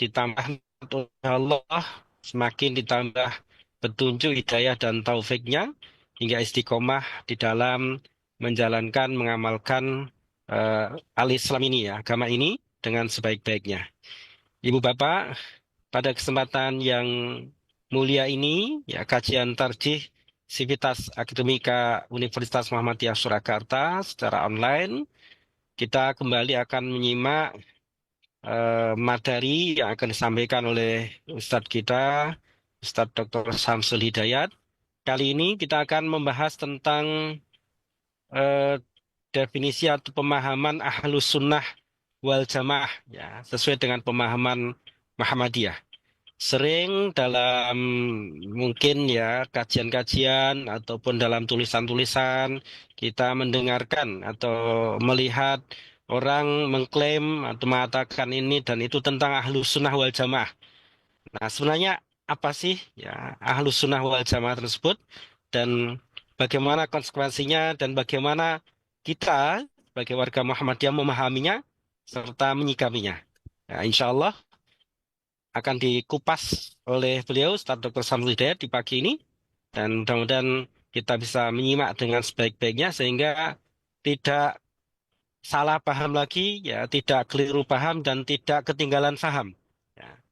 ditambah oleh Allah, semakin ditambah petunjuk, hidayah, dan taufiknya, hingga istiqomah di dalam menjalankan, mengamalkan al-Islam ini ya, agama ini dengan sebaik-baiknya. Ibu Bapak, pada kesempatan yang mulia ini, ya kajian tarjih Sivitas Akademika Universitas Muhammadiyah Surakarta secara online, kita kembali akan menyimak materi yang akan disampaikan oleh Ustadz kita, Ustadz Dr. Samsul Hidayat. Kali ini kita akan membahas tentang eh, definisi atau pemahaman Ahlus Sunnah wal Jamaah, ya, sesuai dengan pemahaman Muhammadiyah. Sering dalam mungkin ya kajian-kajian ataupun dalam tulisan-tulisan kita mendengarkan atau melihat orang mengklaim atau mengatakan ini dan itu tentang Ahlus Sunnah wal Jamaah. Nah, sebenarnya apa sih ya Ahlus Sunnah wal Jamaah tersebut dan bagaimana konsekuensinya dan bagaimana kita sebagai warga Muhammadiyah memahaminya serta menyikapinya. Ya, insya Allah akan dikupas oleh beliau Ustaz Dr. Samsul Hidayat di pagi ini dan mudah-mudahan kita bisa menyimak dengan sebaik-baiknya sehingga tidak salah paham lagi, ya tidak keliru paham dan tidak ketinggalan paham. Ya.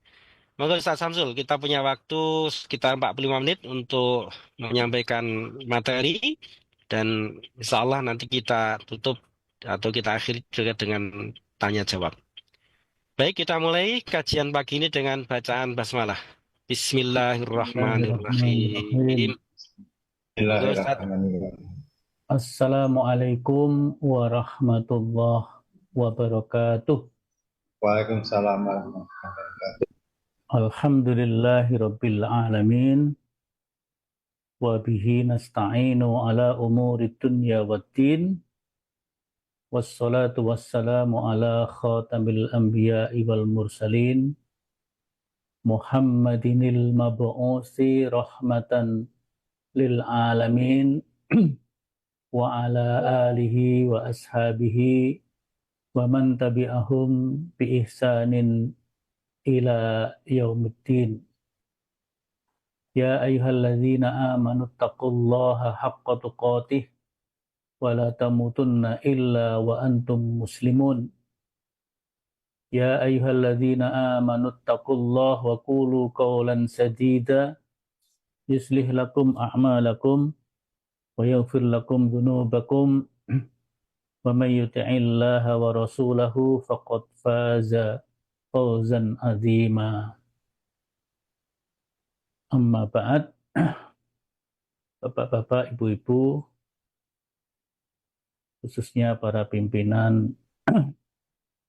Monggo Ustaz Samsul, kita punya waktu sekitar 45 menit untuk menyampaikan materi dan insya Allah nanti kita tutup atau kita akhiri juga dengan tanya jawab. Baik, kita mulai kajian pagi ini dengan bacaan basmalah. Bismillahirrahmanirrahim. Bismillahirrahmanirrahim. Monggo Ustaz. Bismillahirrahmanirrahim. Assalamualaikum warahmatullahi wabarakatuh. Waalaikumsalam warahmatullahi wabarakatuh. Alhamdulillahirabbil alamin wa bihi nasta'inu ala umuri dunya waddin wassalatu wassalamu ala khatamil anbiya'i wal mursalin Muhammadinil mab'usi rahmatan lil alamin wa ala alihi wa ashabihi wa man tabi'ahum bi ihsanin ila yaumiddin. Ya ayyuhalladzina amanu taqullaha haqqa tuqatih wa la tamutunna illa wa antum muslimun. Ya ayyuhalladzina amanu taqullaha wa qulu qawlan sadida yuslih lakum a'malakum wa yaghfir lakum dhunubakum wa may yuti'illaha wa rasulahu faqad faza fawzan azima. Amma ba'd, Bapak-bapak, Ibu-ibu, khususnya para pimpinan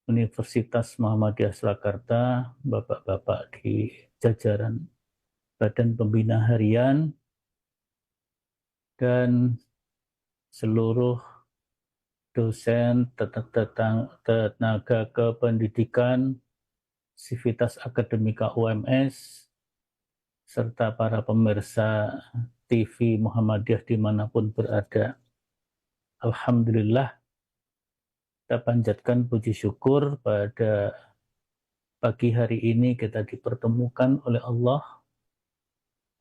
Universitas Muhammadiyah Surakarta, Bapak-bapak di jajaran Badan Pembina Harian, dan seluruh dosen, tenaga kependidikan, Sivitas Akademika UMS, serta para pemirsa TV Muhammadiyah dimanapun berada. Alhamdulillah, kita panjatkan puji syukur pada pagi hari ini kita dipertemukan oleh Allah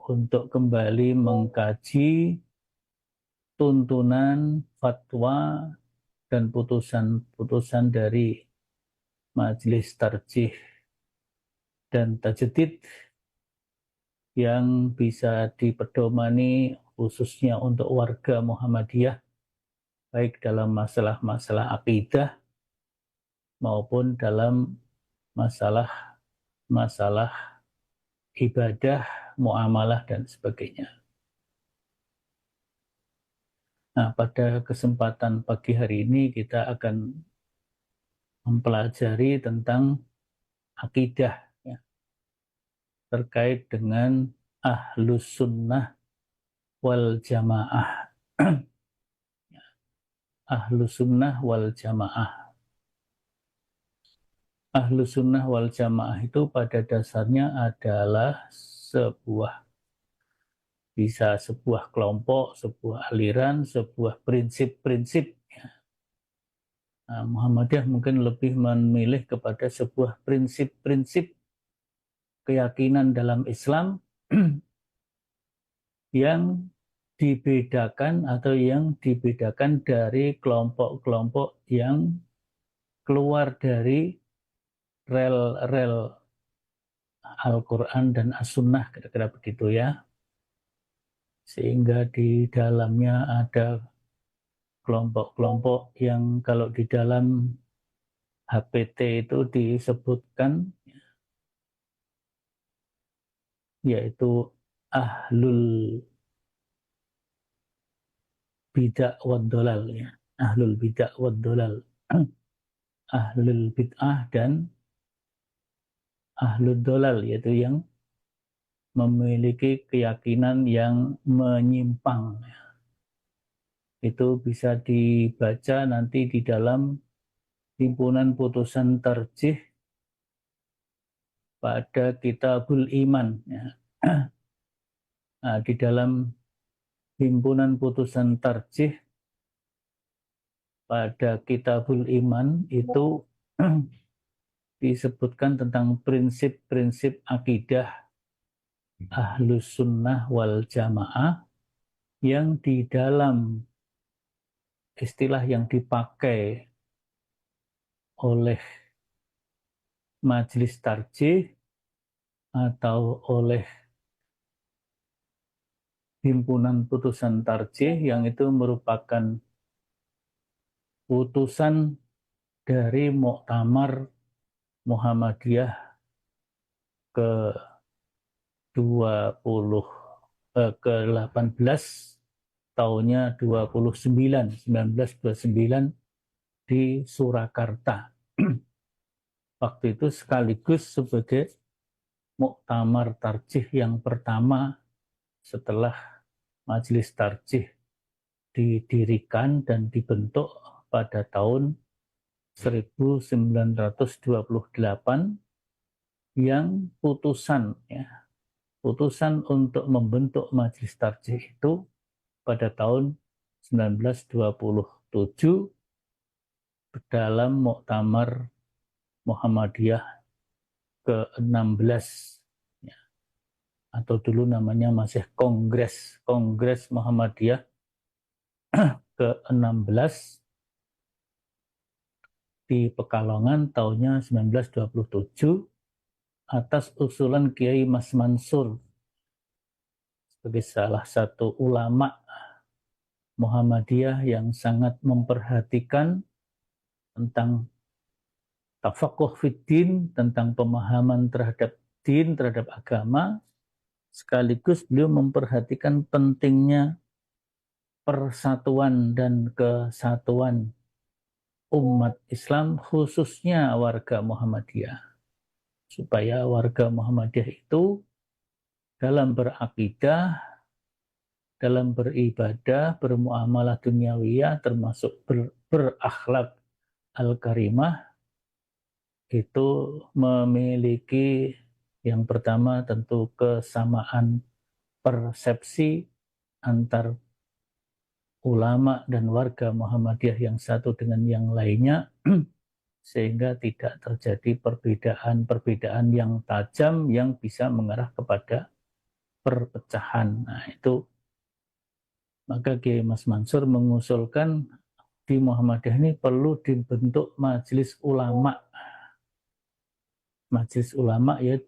untuk kembali mengkaji tuntunan, fatwa, dan putusan-putusan dari Majelis Tarjih dan Tajdid yang bisa dipedomani khususnya untuk warga Muhammadiyah, baik dalam masalah-masalah akidah maupun dalam masalah ibadah, muamalah, dan sebagainya. Nah, pada kesempatan pagi hari ini kita akan mempelajari tentang akidah ya, terkait dengan Ahlus Sunnah wal Jamaah. Ahlus Sunnah wal Jamaah. Ahlus Sunnah wal Jamaah itu pada dasarnya adalah bisa sebuah kelompok, sebuah aliran, sebuah prinsip-prinsip. Nah, Muhammadiyah mungkin lebih memilih kepada sebuah prinsip-prinsip keyakinan dalam Islam yang dibedakan atau yang dibedakan dari kelompok-kelompok yang keluar dari rel-rel Al-Quran dan As-Sunnah, kira-kira begitu ya. Sehingga di dalamnya ada kelompok-kelompok yang kalau di dalam HPT itu disebutkan yaitu ahlul bid'ah wad dolal ya. Ahlul bid'ah wad dolal. Ahlul bid'ah dan ahlul dolal, yaitu yang memiliki keyakinan yang menyimpang. Itu bisa dibaca nanti di dalam himpunan putusan tarjih pada Kitabul Iman. Ya. Nah, di dalam himpunan putusan tarjih pada Kitabul Iman itu disebutkan tentang prinsip-prinsip akidah Ahlus Sunnah wal Jamaah yang di dalam istilah yang dipakai oleh majelis tarjih atau oleh himpunan putusan tarjih yang itu merupakan putusan dari Muktamar Muhammadiyah ke 20 ke-18 tahunnya 1929 di Surakarta. Waktu itu sekaligus sebagai muktamar tarjih yang pertama setelah majelis tarjih didirikan dan dibentuk pada tahun 1928 yang putusan untuk membentuk majelis tarjih itu pada tahun 1927 dalam Muktamar Muhammadiyah ke-16 ya. Atau dulu namanya masih Kongres Muhammadiyah ke-16 di Pekalongan tahunnya 1927 atas usulan Kiai Mas Mansur sebagai salah satu ulama Muhammadiyah yang sangat memperhatikan tentang tafakuh fiddin, tentang pemahaman terhadap din, terhadap agama, sekaligus beliau memperhatikan pentingnya persatuan dan kesatuan umat Islam, khususnya warga Muhammadiyah. Supaya warga Muhammadiyah itu dalam berakidah, dalam beribadah, bermuamalah duniawiyah, termasuk berakhlak al-karimah, itu memiliki yang pertama tentu kesamaan persepsi antar ulama dan warga Muhammadiyah yang satu dengan yang lainnya, sehingga tidak terjadi perbedaan-perbedaan yang tajam yang bisa mengarah kepada perpecahan. Nah, itu maka Kiai Mas Mansur mengusulkan di Muhammadiyah ini perlu dibentuk majelis ulama. Majelis ulama ya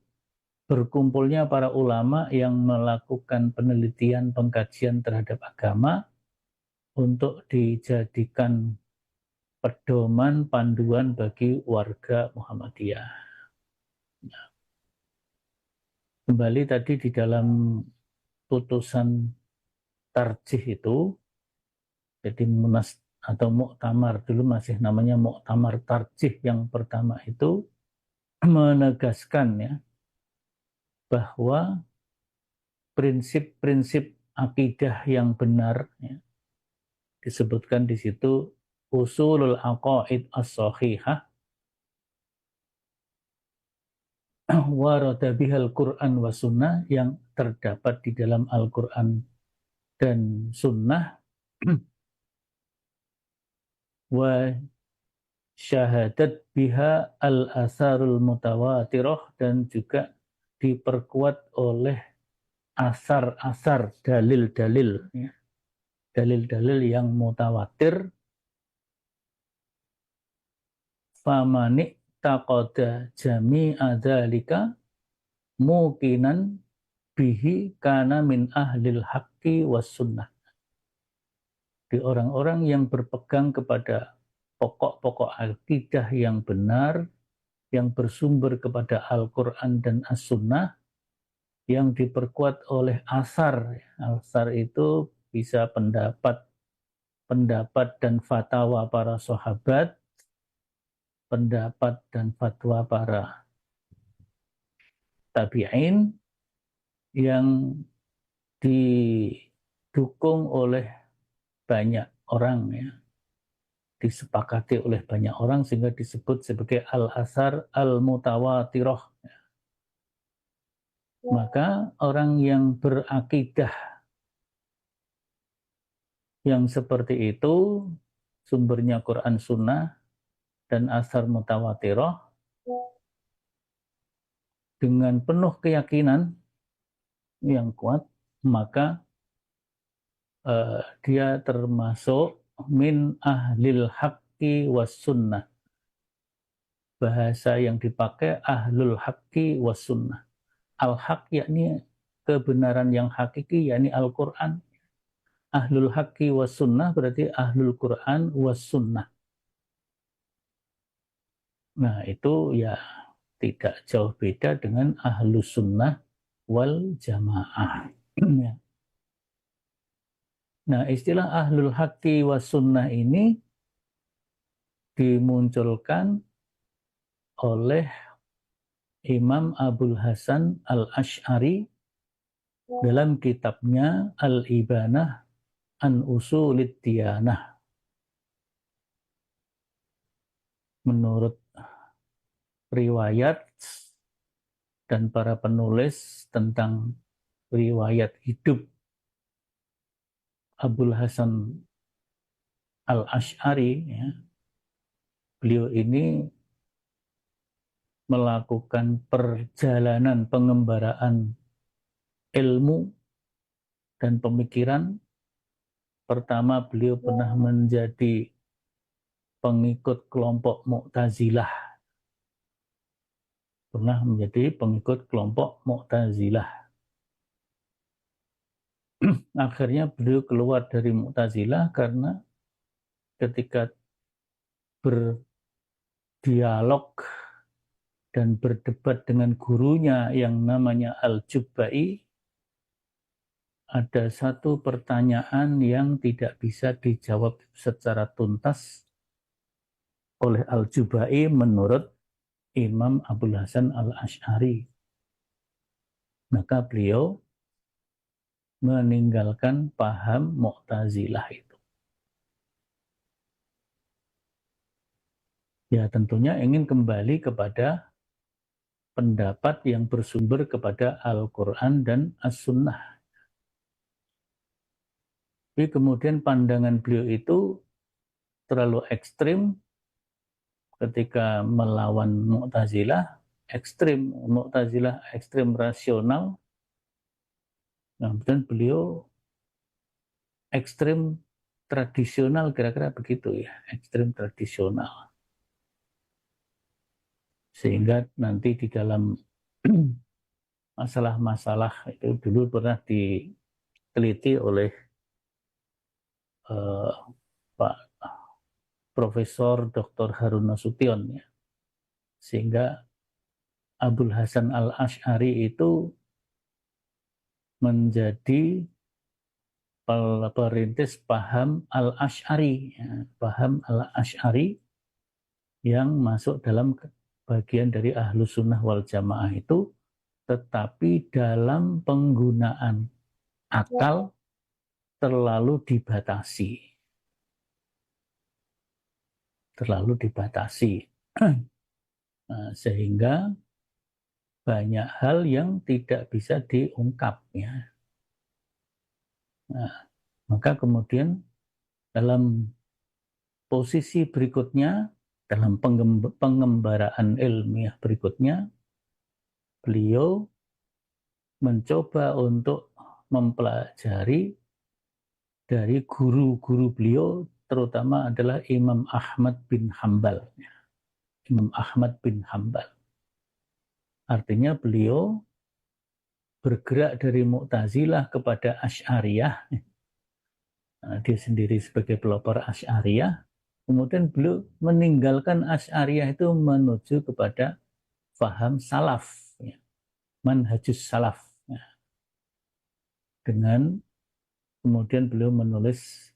berkumpulnya para ulama yang melakukan penelitian pengkajian terhadap agama untuk dijadikan pedoman panduan bagi warga Muhammadiyah. Kembali tadi di dalam putusan tarjih itu, jadi munas atau muktamar, dulu masih namanya muktamar tarjih yang pertama itu menegaskan ya bahwa prinsip-prinsip akidah yang benar ya, disebutkan di situ usulul aqaid as-sahihah warada bihal Quran wa sunnah yang terdapat di dalam Al-Quran dan sunnah wa syahadat biha al-asarul mutawatirah dan juga diperkuat oleh asar-asar, dalil-dalil, ya. Dalil-dalil yang mutawatir. Famani taqada jami'a dzalika muqinan bihi kana min ahlil haqqi was sunnah. Di orang-orang yang berpegang kepada pokok-pokok akidah yang benar, yang bersumber kepada Al-Quran dan As-Sunnah, yang diperkuat oleh asar. Asar itu bisa pendapat dan fatwa para sahabat, pendapat dan fatwa para tabi'in, yang didukung oleh banyak orang, ya, disepakati oleh banyak orang sehingga disebut sebagai al-asar al-mutawatirah. Maka orang yang berakidah yang seperti itu, sumbernya Quran Sunnah dan asar mutawatirah, dengan penuh keyakinan yang kuat, maka dia termasuk min ahlil haqqi was sunnah. Bahasa yang dipakai ahlul haqqi was sunnah. Al-haq yakni kebenaran yang hakiki, yakni Al-Quran. Ahlul haqqi was sunnah berarti ahlul Quran was sunnah. Nah itu ya tidak jauh beda dengan ahlus sunnah wal jamaah. Ya. Nah istilah ahlul haqqi was sunnah ini dimunculkan oleh Imam Abul Hasan Al-Asy'ari dalam kitabnya Al-Ibanah an Usulid Diyanah. Menurut riwayat dan para penulis tentang riwayat hidup Abul Hasan Al-Asy'ari, ya, beliau ini melakukan perjalanan pengembaraan ilmu dan pemikiran. Pertama, beliau pernah menjadi pengikut kelompok Mu'tazilah. Akhirnya beliau keluar dari Mu'tazilah karena ketika berdialog dan berdebat dengan gurunya yang namanya Al-Jubba'i, ada satu pertanyaan yang tidak bisa dijawab secara tuntas oleh Al-Jubba'i menurut Imam Abul Hasan Al-Asy'ari. Maka beliau meninggalkan paham Mu'tazilah itu. Ya tentunya ingin kembali kepada pendapat yang bersumber kepada Al-Quran dan As-Sunnah. Tapi kemudian pandangan beliau itu terlalu ekstrim ketika melawan Mu'tazilah, Mu'tazilah ekstrim rasional. Nah, kemudian beliau ekstrim tradisional, kira-kira begitu ya, ekstrim tradisional. Sehingga nanti di dalam masalah-masalah itu dulu pernah diteliti oleh Pak Profesor Dr. Harun Nasution, ya. Sehingga Abul Hasan Al-Asy'ari itu menjadi perintis paham Al-Asy'ari, ya, paham Al-Asy'ari yang masuk dalam bagian dari Ahlus Sunnah wal Jamaah itu, tetapi dalam penggunaan akal terlalu dibatasi. Sehingga banyak hal yang tidak bisa diungkap, ya. Nah, maka kemudian dalam posisi berikutnya, dalam pengembaraan ilmiah berikutnya, beliau mencoba untuk mempelajari dari guru-guru beliau, terutama adalah Imam Ahmad bin Hambal. Imam Ahmad bin Hambal. Artinya beliau bergerak dari Mu'tazilah kepada Asy'ariyah. Nah, dia sendiri sebagai pelopor Asy'ariyah. Kemudian beliau meninggalkan Asy'ariyah itu menuju kepada faham salaf, ya, manhajus salaf. Ya. Dengan kemudian beliau menulis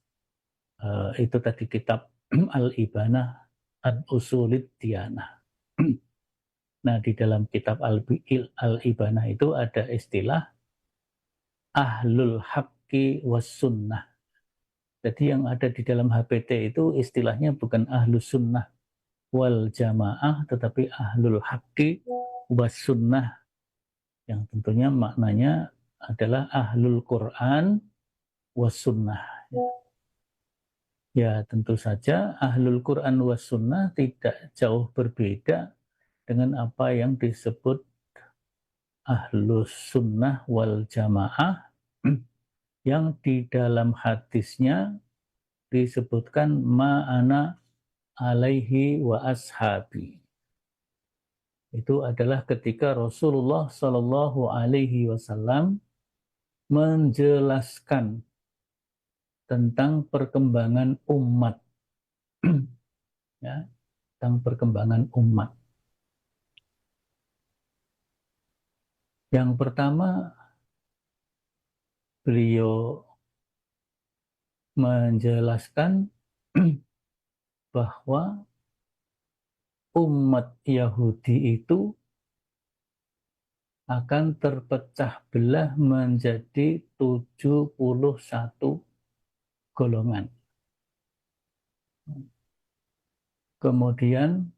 itu tadi kitab Al-Ibanah an Usulid Diyanah. Nah, di dalam kitab Al-Ibanah itu ada istilah Ahlul Haqqi was Sunnah. Jadi yang ada di dalam HPT itu istilahnya bukan Ahlus Sunnah wal Jamaah, tetapi Ahlul Haqqi was Sunnah, yang tentunya maknanya adalah Ahlul Quran was Sunnah. Ya, tentu saja Ahlul Quran was Sunnah tidak jauh berbeda dengan apa yang disebut Ahlus Sunnah wal Jamaah, yang di dalam hadisnya disebutkan ma'ana alaihi wa ashabi. Itu adalah ketika Rasulullah Shallallahu Alaihi Wasallam menjelaskan tentang perkembangan umat, ya, tentang perkembangan umat. Yang pertama, beliau menjelaskan bahwa umat Yahudi itu akan terpecah belah menjadi 71 golongan. Kemudian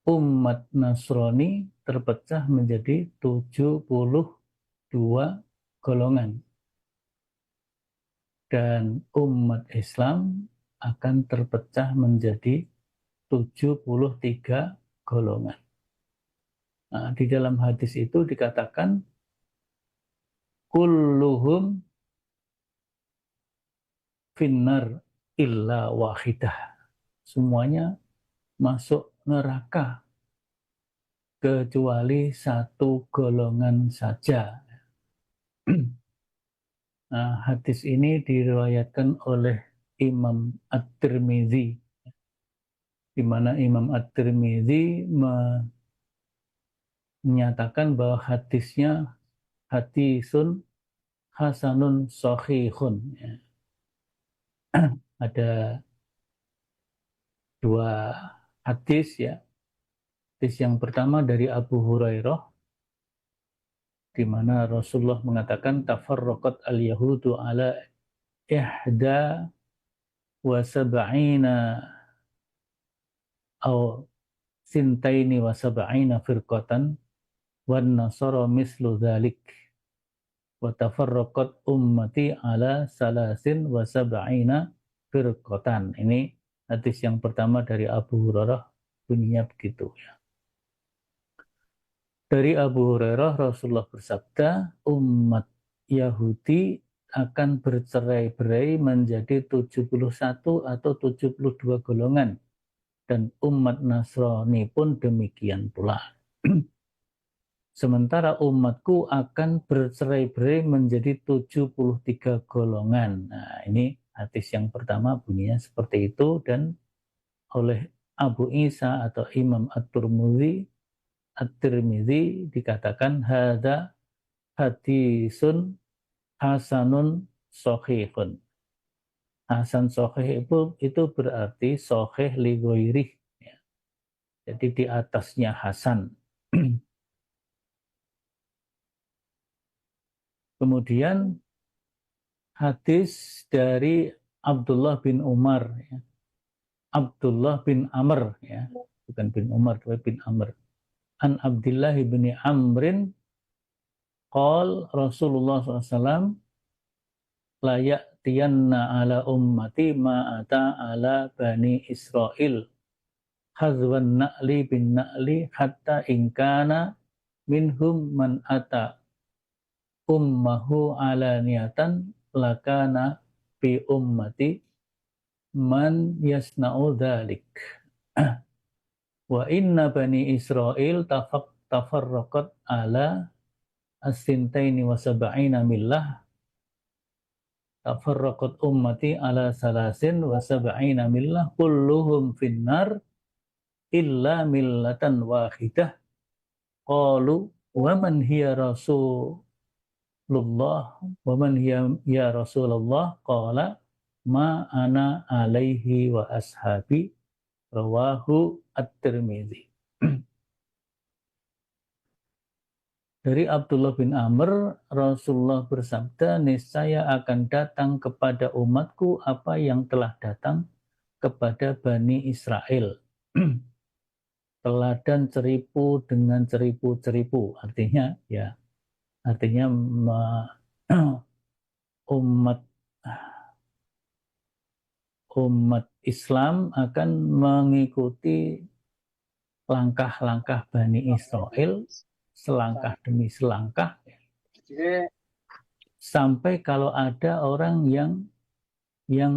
umat Nasrani terpecah menjadi 72 golongan. Dan umat Islam akan terpecah menjadi 73 golongan. Nah, di dalam hadis itu dikatakan kulluhum finnar illa wahidah. Semuanya masuk neraka kecuali satu golongan saja. Nah, hadis ini diriwayatkan oleh Imam At-Tirmidzi, di mana Imam At-Tirmidzi menyatakan bahwa hadisnya hadisun hasanun sahihun. Ada dua hadis, ya. Hadis yang pertama dari Abu Hurairah, di mana Rasulullah mengatakan tafarraqat al-yahudu ala ihda wa sab'ina atau sintaini wa sab'ina firqatan wan nasara mislu dzalik wa tafarraqat ummati ala salasin wa sab'ina firqatan. Ini hadis yang pertama dari Abu Hurairah, bunyinya begitu, ya. Dari Abu Hurairah, Rasulullah bersabda, umat Yahudi akan bercerai-berai menjadi 71 atau 72 golongan. Dan umat Nasrani pun demikian pula. Sementara umatku akan bercerai-berai menjadi 73 golongan. Nah, ini hadis yang pertama bunyinya seperti itu, dan oleh Abu Isa atau Imam At-Tirmidzi dikatakan hadza hadisun hasanun sahihun. Hasan sahih itu berarti sahih li ghairih, ya. Jadi di atasnya hasan. Kemudian hadis dari Abdullah bin Umar, ya. Abdullah bin Amr, ya. Bukan bin Umar, tapi bin Amr. An Abdullah bin Amrin qol Rasulullah SAW la ya'tiyanna ala ummati ma ata ala bani Israel hazwan na'li bin na'li hatta inkana minhum man ata ummahu alaniyatan lakana fi ummati man yasna'u dhalik. Wa inna bani Israel tafarraqat ala as-sintaini wa sab'ina millah. Tafarraqat ummati ala salasin wa sab'ina millah kulluhum finnar illa millatan wahidah. Qalu wa man hiya rasulullah wa man hiya ya Rasulullah qala ma ana alaihi wa ashabi rawahu at-Tirmidzi. Dari Abdullah bin Amr, Rasulullah bersabda, niscaya akan datang kepada umatku apa yang telah datang kepada Bani Israel. Teladan ceripu dengan ceripu-ceripu. Artinya umat Islam akan mengikuti langkah-langkah Bani Israel selangkah demi selangkah, sampai kalau ada orang yang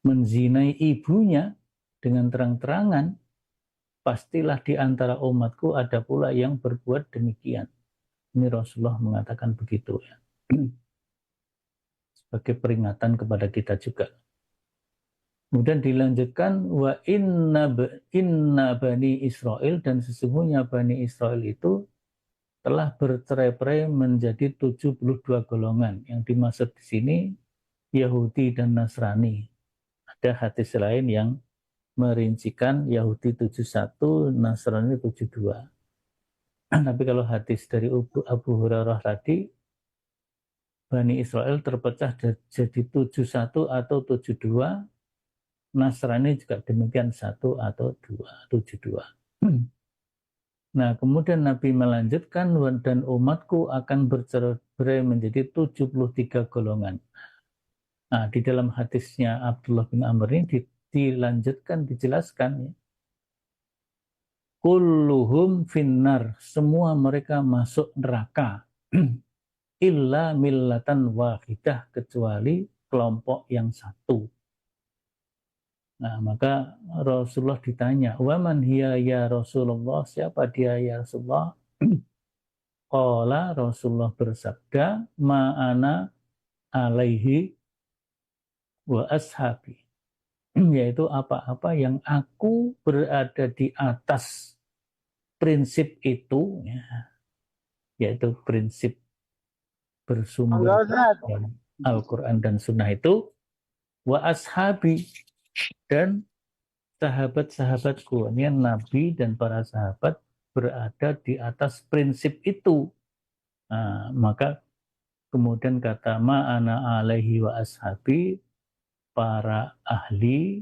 menzinai ibunya dengan terang-terangan, pastilah di antara umatku ada pula yang berbuat demikian. Ini Rasulullah mengatakan begitu ya. Sebagai peringatan kepada kita juga. Kemudian dilanjutkan wa inna bani Israel, dan sesungguhnya Bani Israel itu telah bercerai-berai menjadi 72 golongan. Yang dimaksud di sini Yahudi dan Nasrani. Ada hadis lain yang merincikan Yahudi 71, Nasrani 72. Tapi kalau hadis dari Abu Hurairah tadi, Bani Israel terpecah jadi 71 atau 72, Nasrani juga demikian 1 atau 2, 72. Nah, kemudian Nabi melanjutkan, dan umatku akan bercerai menjadi 73 golongan. Nah, di dalam hadisnya Abdullah bin Amr ini dilanjutkan, dijelaskan ya. Kulluhum finnar, semua mereka masuk neraka. Illa millatan wahidah, kecuali kelompok yang satu. Nah, maka Rasulullah ditanya, wa man hiya ya Rasulullah, siapa dia ya Rasulullah? Qala, Rasulullah bersabda, ma'ana alaihi wa ashabi, yaitu apa-apa yang aku berada di atas prinsip itu, ya, yaitu prinsip bersumber Al-Quran dan Sunnah itu, wa ashabi, dan sahabat-sahabatku. Ini Nabi dan para sahabat berada di atas prinsip itu. Nah, maka kemudian kata ma'ana alaihi wa ashabi, para ahli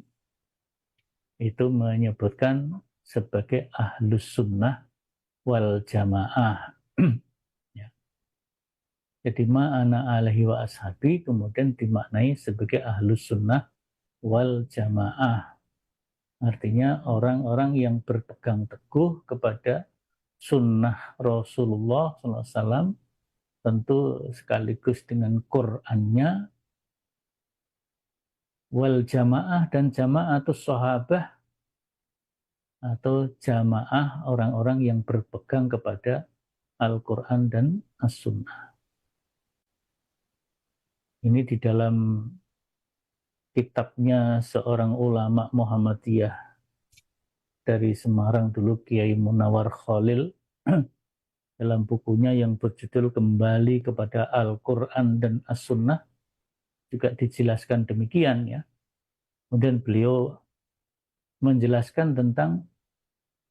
itu menyebutkan sebagai ahlus sunnah wal jamaah. Ya. Jadi ma'ana alaihi wa ashabi kemudian dimaknai sebagai ahlus sunnah wal jamaah. Artinya orang-orang yang berpegang teguh kepada sunnah Rasulullah SAW, tentu sekaligus dengan Qur'annya, wal jamaah, dan jamaatus sahabah, atau jamaah orang-orang yang berpegang kepada Al-Quran dan As-Sunnah. Ini di dalam kitabnya seorang ulama Muhammadiyah dari Semarang dulu, Kiai Munawar Khalil, dalam bukunya yang berjudul Kembali kepada Al-Quran dan As-Sunnah juga dijelaskan demikian ya. Kemudian beliau menjelaskan tentang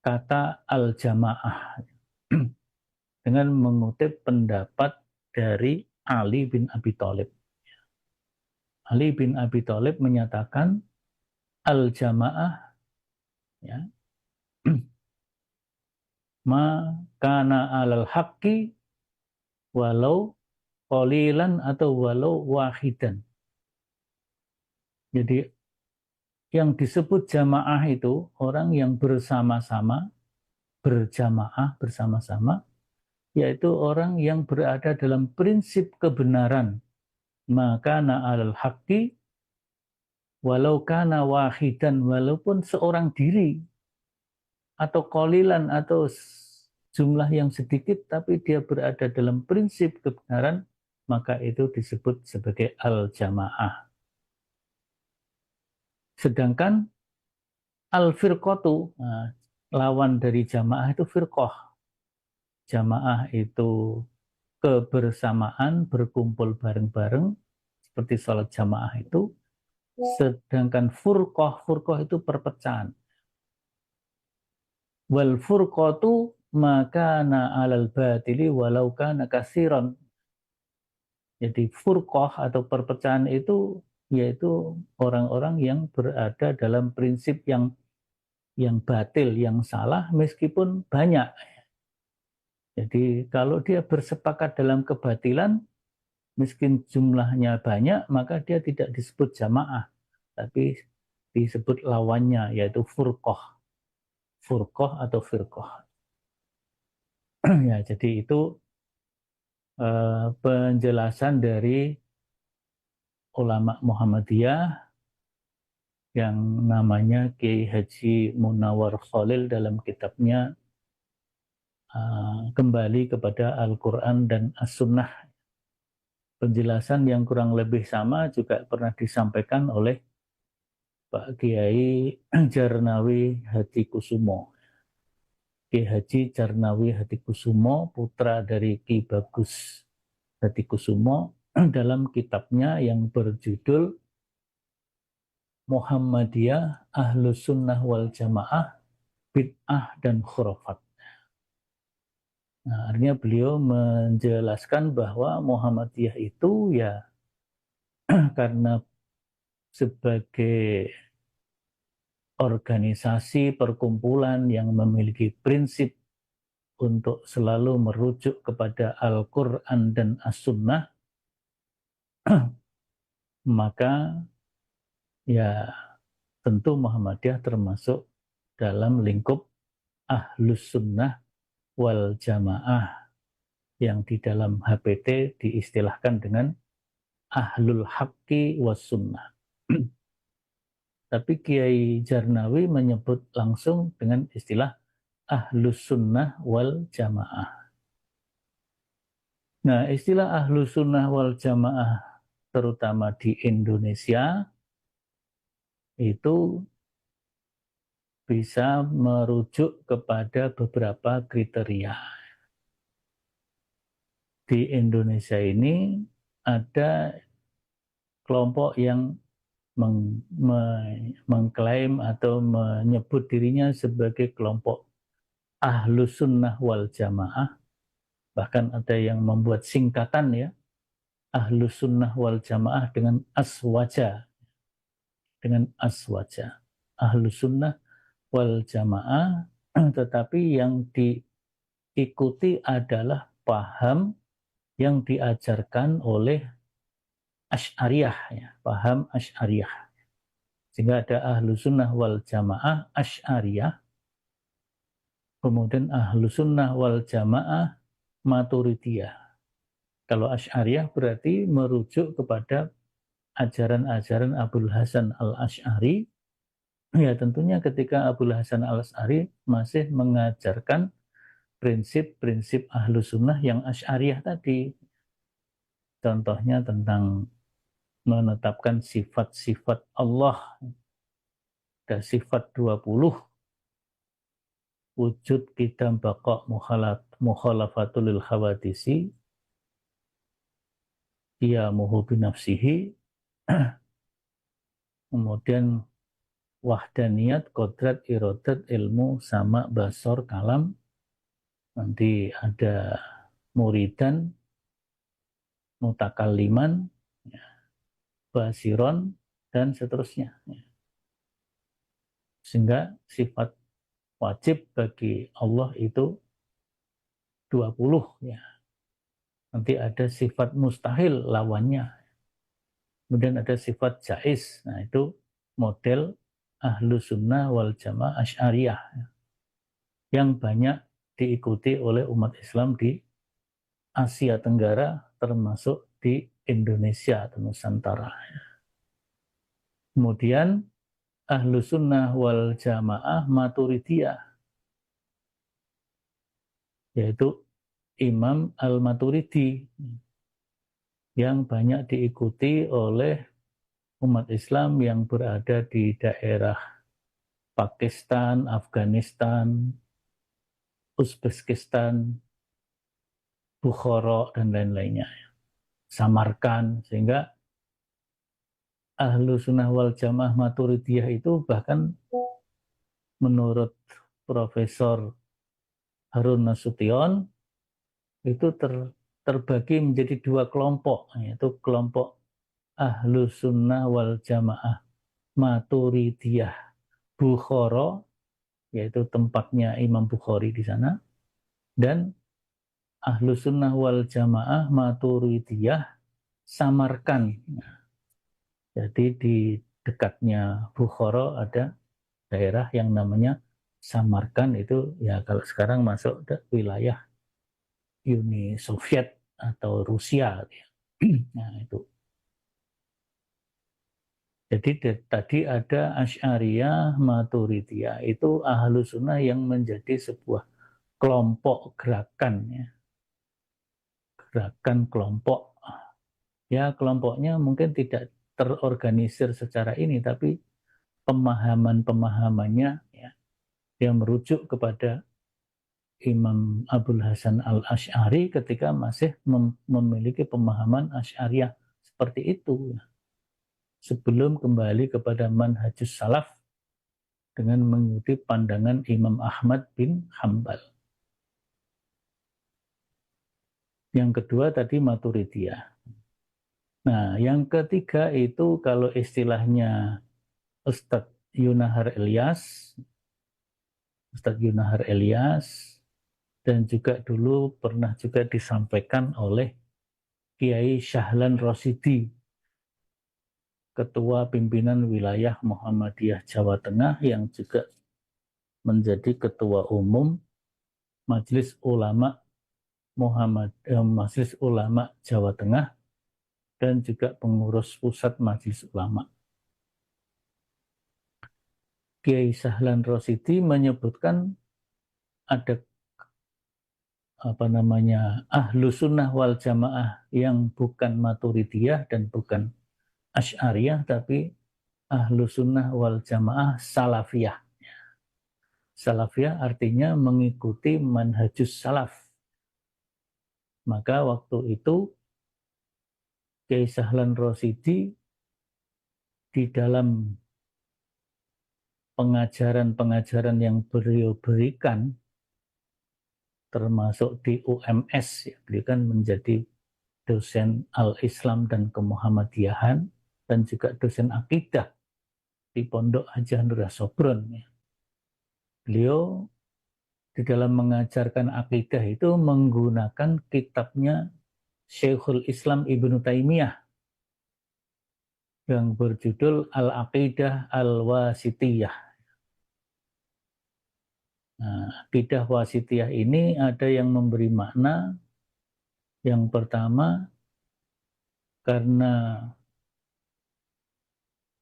kata al-jamaah dengan mengutip pendapat dari Ali bin Abi Thalib. Ali bin Abi Thalib menyatakan al-jamaah ya, ma kana alal haqqi walau qalilan atau walau wahidan. Jadi yang disebut jamaah itu orang yang bersama-sama, berjamaah bersama-sama yaitu orang yang berada dalam prinsip kebenaran. Maka na'alal haqqi walau kana wahidan, walaupun seorang diri atau qalilan atau jumlah yang sedikit, tapi dia berada dalam prinsip kebenaran, maka itu disebut sebagai al-jamaah. Sedangkan al-firqatu, lawan dari jamaah itu firqah. Jamaah itu kebersamaan, berkumpul bareng-bareng, seperti sholat jamaah itu. Sedangkan furqah itu perpecahan. Wal furqatu maka alal batili walau kana kasiran. Jadi furqah atau perpecahan itu yaitu orang-orang yang berada dalam prinsip yang batil, yang salah meskipun banyak. Jadi kalau dia bersepakat dalam kebatilan, miskin jumlahnya banyak, maka dia tidak disebut jamaah, tapi disebut lawannya, yaitu furqah. Furqah atau firqah. Ya, jadi itu penjelasan dari ulama Muhammadiyah yang namanya Kiai Haji Munawar Khalil dalam kitabnya Kembali kepada Al-Quran dan As-Sunnah. Penjelasan yang kurang lebih sama juga pernah disampaikan oleh Pak Kiai Jarnawi Hatikusumo. Kiai Haji Jarnawi Hatikusumo, putra dari Ki Bagus Hatikusumo, dalam kitabnya yang berjudul Muhammadiyah Ahlus Sunnah wal Jamaah, Bid'ah dan Khurafat. Nah, artinya beliau menjelaskan bahwa Muhammadiyah itu ya karena sebagai organisasi perkumpulan yang memiliki prinsip untuk selalu merujuk kepada Al-Quran dan As-Sunnah, maka ya tentu Muhammadiyah termasuk dalam lingkup Ahlus Sunnah wal Jamaah yang di dalam HPT diistilahkan dengan Ahlul Haqqi was Sunnah. Tapi Kiai Jarnawi menyebut langsung dengan istilah Ahlus Sunnah wal Jamaah. Nah, istilah Ahlus Sunnah wal Jamaah terutama di Indonesia itu bisa merujuk kepada beberapa kriteria. Di Indonesia ini ada kelompok yang mengklaim atau menyebut dirinya sebagai kelompok Ahlus Sunnah wal Jamaah. Bahkan ada yang membuat singkatan ya, Ahlus Sunnah wal Jamaah dengan aswaja. Dengan aswaja. Ahlus Sunnah wal Jamaah, tetapi yang diikuti adalah paham yang diajarkan oleh Asy'ariyah, ya, paham Asy'ariyah. Sehingga ada Ahlus Sunnah wal Jamaah Asy'ariyah, kemudian Ahlus Sunnah wal Jamaah Maturidiyah. Kalau Asy'ariyah berarti merujuk kepada ajaran-ajaran Abul Hasan al-Asy'ari. Ya tentunya ketika Abul Hasan al-Asy'ari masih mengajarkan prinsip-prinsip Ahlus Sunnah yang Asy'ariyah tadi. Contohnya tentang menetapkan sifat-sifat Allah. Ada sifat 20. Wujud qidam baqa mukhalafatul lil khawadisi. Qiyamuhu binafsihi. Kemudian wahdaniyat, kodrat, irodat, ilmu, sama, basor, kalam. Nanti ada muridan, mutakalliman, basiron, dan seterusnya. Sehingga sifat wajib bagi Allah itu 20 ya. Nanti ada sifat mustahil lawannya. Kemudian ada sifat jaiz. Nah itu model Ahlus Sunnah wal Jamaah Asy'ariyah yang banyak diikuti oleh umat Islam di Asia Tenggara termasuk di Indonesia atau Nusantara. Kemudian Ahlus Sunnah wal Jamaah Maturidiyah, yaitu Imam Al-Maturidi yang banyak diikuti oleh umat Islam yang berada di daerah Pakistan, Afghanistan, Uzbekistan, Bukhara, dan lain-lainnya. Samarkand, sehingga Ahlu Sunnah wal Jamaah Maturidiyah itu bahkan menurut Profesor Harun Nasution itu terbagi menjadi dua kelompok, yaitu kelompok Ahlu Sunnah wal Jamaah Maturidiyah Bukhara, yaitu tempatnya Imam Bukhari di sana, dan Ahlu Sunnah wal Jamaah Maturidiyah Samarkand. Jadi di dekatnya Bukhara ada daerah yang namanya Samarkand, itu ya kalau sekarang masuk wilayah Uni Soviet atau Rusia. Nah itu. Jadi tadi ada Asy'ariyah, Maturidiyah, itu Ahlu Sunnah yang menjadi sebuah kelompok gerakan, ya. Gerakan kelompok. Ya kelompoknya mungkin tidak terorganisir secara ini, tapi pemahaman-pemahamannya ya, yang merujuk kepada Imam Abul Hasan al-Asy'ari ketika masih memiliki pemahaman Asy'ariyah seperti itu, ya. Sebelum kembali kepada manhajus salaf dengan mengikuti pandangan Imam Ahmad bin Hambal. Yang kedua tadi Maturidiyah. Nah, yang ketiga itu kalau istilahnya Ustadz Yunahar Ilyas, dan juga dulu pernah juga disampaikan oleh Kiai Syahlan Rosyidi, Ketua Pimpinan Wilayah Muhammadiyah Jawa Tengah yang juga menjadi Ketua Umum Majelis Ulama Majelis Ulama Jawa Tengah dan juga pengurus pusat Majelis Ulama. Kiai Syahlan Rosyidi menyebutkan ada Ahlu Sunnah wal Jamaah yang bukan Maturidiyah dan bukan Asy'ariyah, tapi Ahlu Sunnah wal Jamaah Salafiyah. Salafiyah artinya mengikuti manhajus salaf. Maka waktu itu Kiai Syahlan Rosyidi di dalam pengajaran-pengajaran yang beliau berikan, termasuk di UMS, ya, beliau kan menjadi dosen Al-Islam dan Kemuhammadiyahan dan juga dosen akidah di Pondok Haji Hanura Sobron. Ya. Beliau di dalam mengajarkan akidah itu menggunakan kitabnya Syekhul Islam Ibnu Taimiyah yang berjudul Al-Aqidah Al-Wasitiyah. Nah, akidah wasitiyah ini ada yang memberi makna. Yang pertama, karena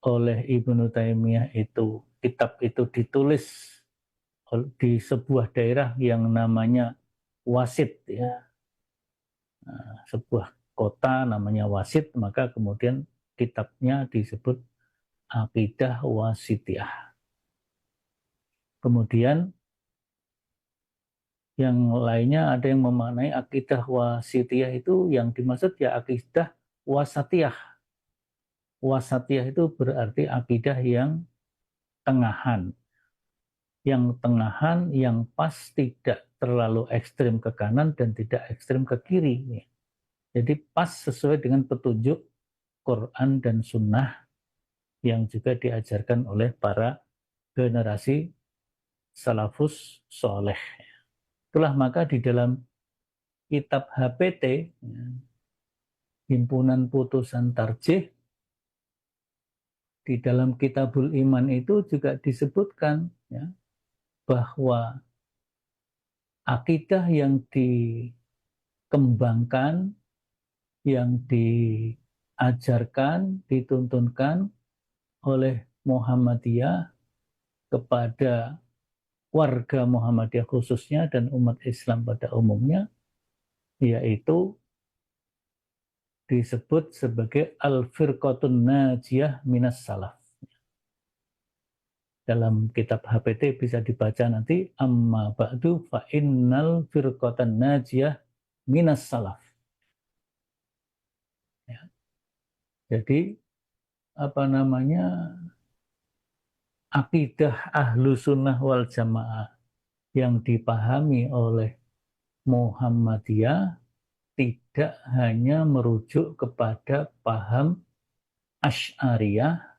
oleh Ibnu Taimiyah itu kitab itu ditulis di sebuah daerah yang namanya Wasit, ya. Nah, sebuah kota namanya Wasit, maka kemudian kitabnya disebut Aqidah Wasitiyah. Kemudian yang lainnya ada yang memaknai akidah wasitiyah itu yang dimaksud ya akidah wasatiyah. Wasatiyah itu berarti akidah yang tengahan. Yang tengahan, yang pas, tidak terlalu ekstrim ke kanan dan tidak ekstrim ke kiri. Jadi pas sesuai dengan petunjuk Quran dan Sunnah yang juga diajarkan oleh para generasi salafus soleh. Itulah maka di dalam kitab HPT, Himpunan Putusan Tarjih, di dalam Kitabul Iman itu juga disebutkan ya, bahwa akidah yang kembangkan, yang diajarkan, dituntunkan oleh Muhammadiyah kepada warga Muhammadiyah khususnya dan umat Islam pada umumnya, yaitu disebut sebagai Al-Firqatun Najiyah Minas Salaf. Dalam kitab HPT bisa dibaca nanti, amma ba'du fa innal firqatan najiyah minas salaf. Ya. Jadi apa namanya, akidah ahlu sunnah wal jamaah yang dipahami oleh Muhammadiyah tidak hanya merujuk kepada paham Asy'ariyah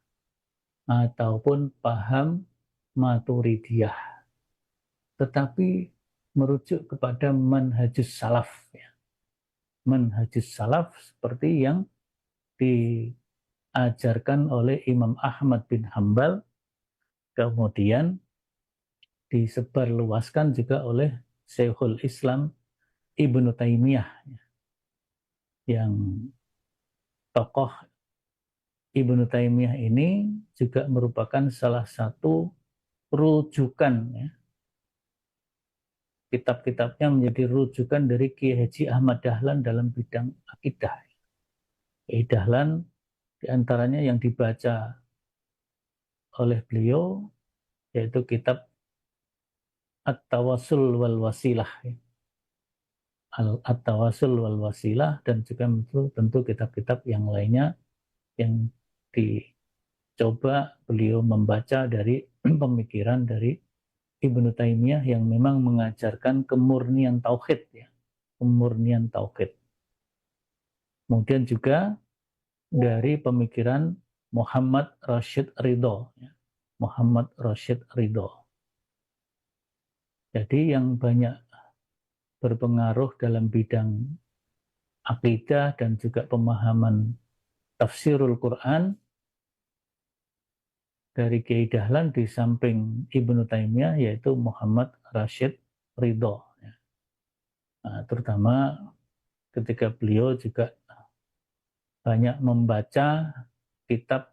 ataupun paham Maturidiyah, tetapi merujuk kepada manhajus salaf. Ya. Manhajus salaf seperti yang diajarkan oleh Imam Ahmad bin Hambal, kemudian disebarluaskan juga oleh Syekhul Islam Ibnu Taimiyah, yang tokoh Ibnu Taimiyah ini juga merupakan salah satu rujukan, ya. Kitab-kitabnya menjadi rujukan dari Kiai Haji Ahmad Dahlan dalam bidang akidah. Kiai Dahlan diantaranya yang dibaca oleh beliau yaitu kitab At-Tawassul wal Wasilah, ya. At-Tawassul wal Wasilah, dan juga tentu kitab-kitab yang lainnya yang dicoba beliau membaca dari pemikiran dari Ibnu Taimiyah yang memang mengajarkan kemurnian tauhid, ya. Kemurnian tauhid. Kemudian juga dari pemikiran Muhammad Rashid Ridho, ya. Muhammad Rashid Ridho. Jadi yang banyak berpengaruh dalam bidang akidah dan juga pemahaman tafsirul Quran dari Kiai Dahlan di samping Ibnu Taimiyah yaitu Muhammad Rashid Ridho. Nah, terutama ketika beliau juga banyak membaca kitab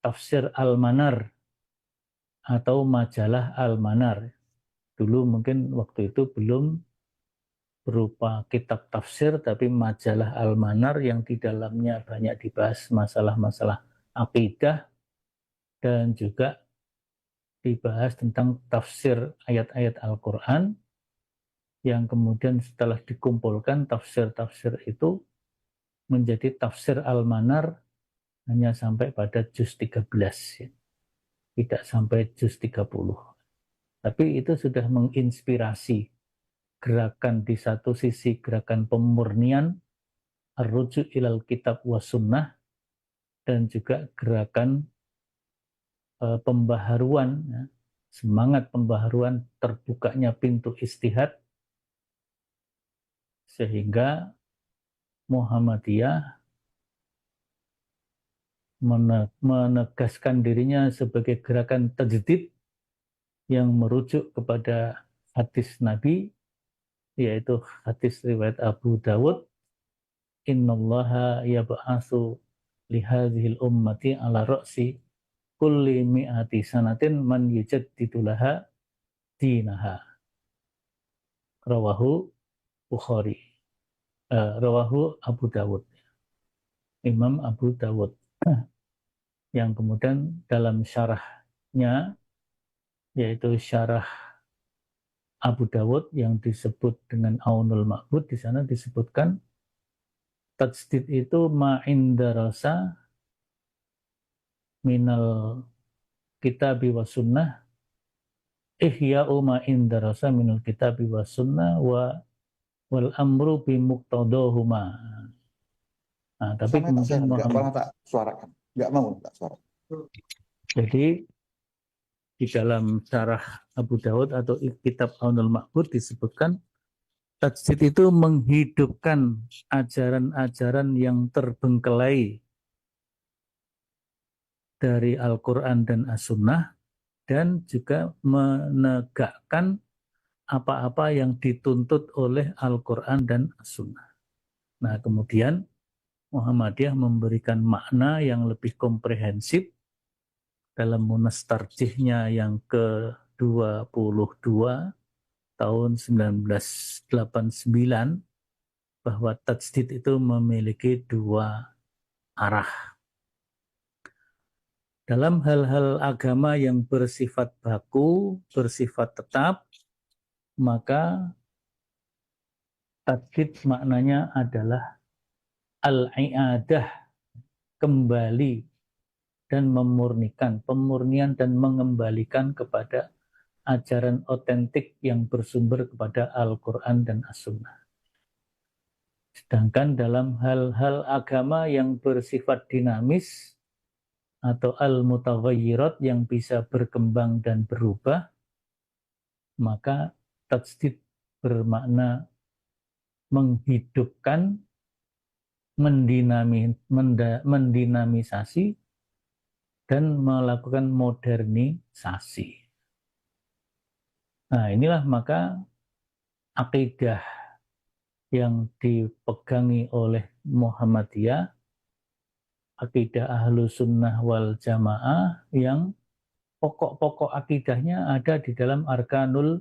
Tafsir Al-Manar atau majalah Al-Manar. Dulu mungkin waktu itu belum berupa kitab tafsir, tapi majalah Al-Manar yang di dalamnya banyak dibahas masalah-masalah akidah dan juga dibahas tentang tafsir ayat-ayat Al-Quran, yang kemudian setelah dikumpulkan tafsir-tafsir itu menjadi tafsir Al-Manar hanya sampai pada juz 13, ya. Tidak sampai juz 30. Tapi itu sudah menginspirasi gerakan, di satu sisi gerakan pemurnian ar-ruju' ilal kitab wa sunnah, dan juga gerakan pembaharuan, ya, semangat pembaharuan, terbukanya pintu istihad, sehingga Muhammadiyah menegaskan dirinya sebagai gerakan tajdid yang merujuk kepada hadis Nabi, yaitu hadis riwayat Abu Dawud, innallaha yab'atsu lihadhil ummati ala ra'si kulli mi'ati sanatin man yujaddidu laha dinaha. Rawahu Bukhari. Rawahu Abu Dawud. Imam Abu Dawud. Yang kemudian dalam syarahnya, yaitu syarah Abu Dawud yang disebut dengan Aunul Ma'bud, di sana disebutkan tajdid itu ma'inda rasa minal kitabi wa sunnah, ihya'u ma'inda rasa minal kitabi wa sunnah wal amru bi muqtadahuma. Nah, tapi kemudian nggak pernah tak suarakan, nggak mau tak suarakan. Jadi di dalam syarah Abu Dawud atau kitab Aunul Ma'bud disebutkan tajdid itu menghidupkan ajaran-ajaran yang terbengkelai dari Al-Quran dan As-Sunnah, dan juga menegakkan apa-apa yang dituntut oleh Al-Quran dan As-Sunnah. Nah, kemudian Muhammadiyah memberikan makna yang lebih komprehensif dalam munas tarjihnya yang ke-22 tahun 1989 bahwa tajdid itu memiliki dua arah. Dalam hal-hal agama yang bersifat baku, bersifat tetap, maka tajdid maknanya adalah al-i'adah, kembali dan memurnikan, pemurnian dan mengembalikan kepada ajaran otentik yang bersumber kepada Al-Quran dan As-Sunnah. Sedangkan dalam hal-hal agama yang bersifat dinamis atau al-mutaghayyirat yang bisa berkembang dan berubah, maka tajdid bermakna menghidupkan, mendinamisasi, dan melakukan modernisasi. Nah, inilah maka akidah yang dipegangi oleh Muhammadiyah, akidah ahlu sunnah wal jamaah, yang pokok-pokok akidahnya ada di dalam arkanul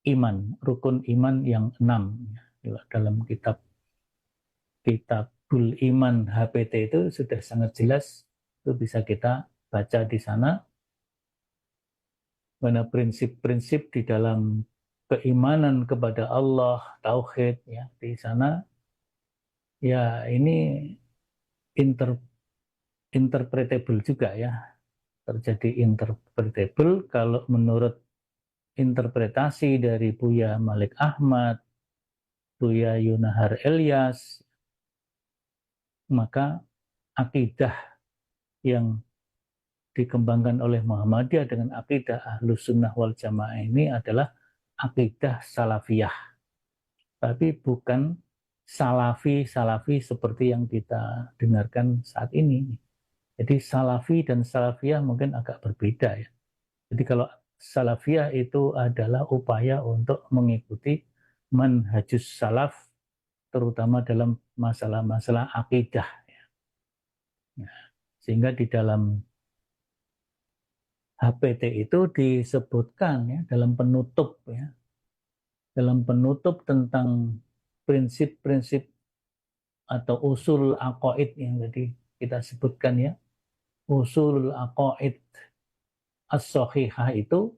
iman, rukun iman yang 6. Dalam Kitabul Iman HPT itu sudah sangat jelas, itu bisa kita baca di sana, mana prinsip-prinsip di dalam keimanan kepada Allah, tauhid, ya, di sana, ya ini interpretable juga, ya, terjadi interpretable kalau menurut interpretasi dari Buya Malik Ahmad, Buya Yunahar Elias, maka akidah yang dikembangkan oleh Muhammadiyah dengan akidah Ahlus Sunnah wal Jamaah ini adalah akidah salafiyah, tapi bukan salafi seperti yang kita dengarkan saat ini. Jadi salafi dan salafiyah mungkin agak berbeda, ya. Jadi kalau salafiyah itu adalah upaya untuk mengikuti manhajus salaf, terutama dalam masalah-masalah akidah, ya. Nah, sehingga di dalam HPT itu disebutkan, ya, dalam penutup, ya, dalam penutup tentang prinsip-prinsip atau usul aqaid yang tadi kita sebutkan, ya, usul aqaid as-sahihah itu.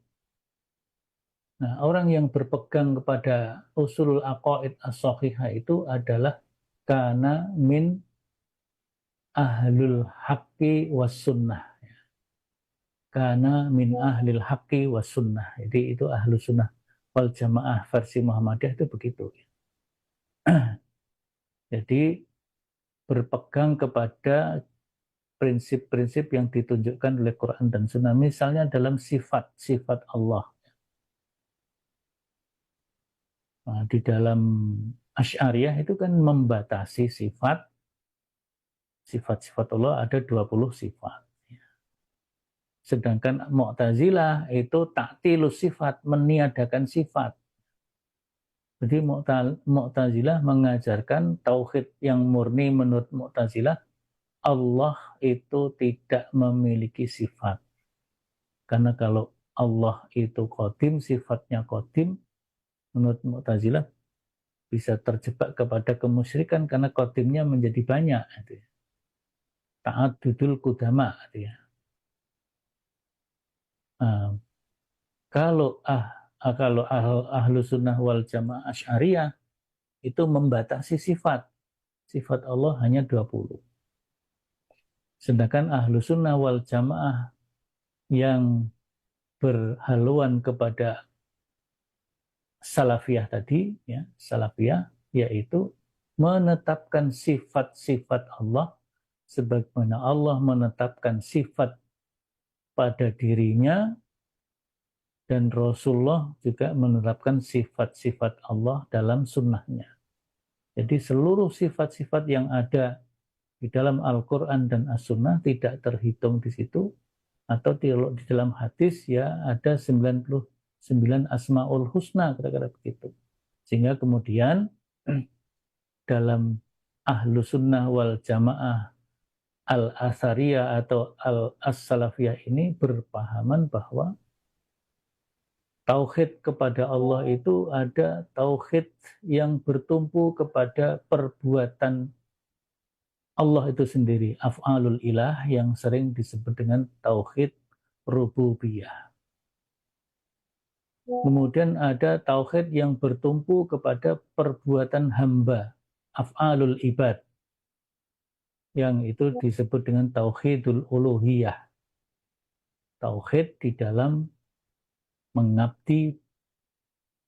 Nah, orang yang berpegang kepada usul aqaid as-sahihah itu adalah kana min ahlul haqqi was sunnah. Karena min ahlil haqqi was sunnah. Jadi itu ahlu sunnah wal jamaah versi Muhammadiyah itu begitu. Jadi berpegang kepada prinsip-prinsip yang ditunjukkan oleh Quran dan Sunnah. Misalnya dalam sifat-sifat Allah. Nah, di dalam Asy'ariyah itu kan membatasi sifat-sifat Allah ada 20 sifat. Sedangkan Mu'tazilah itu ta'tilus sifat, meniadakan sifat. Jadi Mu'tazilah mengajarkan tauhid yang murni. Menurut Mu'tazilah, Allah itu tidak memiliki sifat. Karena kalau Allah itu qadim, sifatnya qadim, menurut Mu'tazilah bisa terjebak kepada kemusyrikan karena qadimnya menjadi banyak. Ta'addudul qudama. Nah, kalau ahlu sunnah wal jamaah Asy'ariyah itu membatasi sifat Allah hanya 20. Sedangkan ahlu sunnah wal jamaah yang berhaluan kepada salafiyah tadi, ya, salafiyah yaitu menetapkan sifat-sifat Allah sebagaimana Allah menetapkan sifat pada dirinya, dan Rasulullah juga menetapkan sifat-sifat Allah dalam sunnahnya. Jadi seluruh sifat-sifat yang ada di dalam Al-Quran dan As-Sunnah tidak terhitung di situ, atau di dalam hadis, ya, ada 99 9 Asmaul Husna, kira-kira begitu. Sehingga kemudian dalam Ahlu Sunnah wal Jamaah Al-Asariyah atau Al-As-Salafiyah ini berpahaman bahwa tauhid kepada Allah itu ada tauhid yang bertumpu kepada perbuatan Allah itu sendiri, af'alul ilah, yang sering disebut dengan tauhid rububiyah. Kemudian ada tauhid yang bertumpu kepada perbuatan hamba, af'alul ibad, yang itu disebut dengan tauhidul uluhiyah. Tauhid di dalam mengabdi,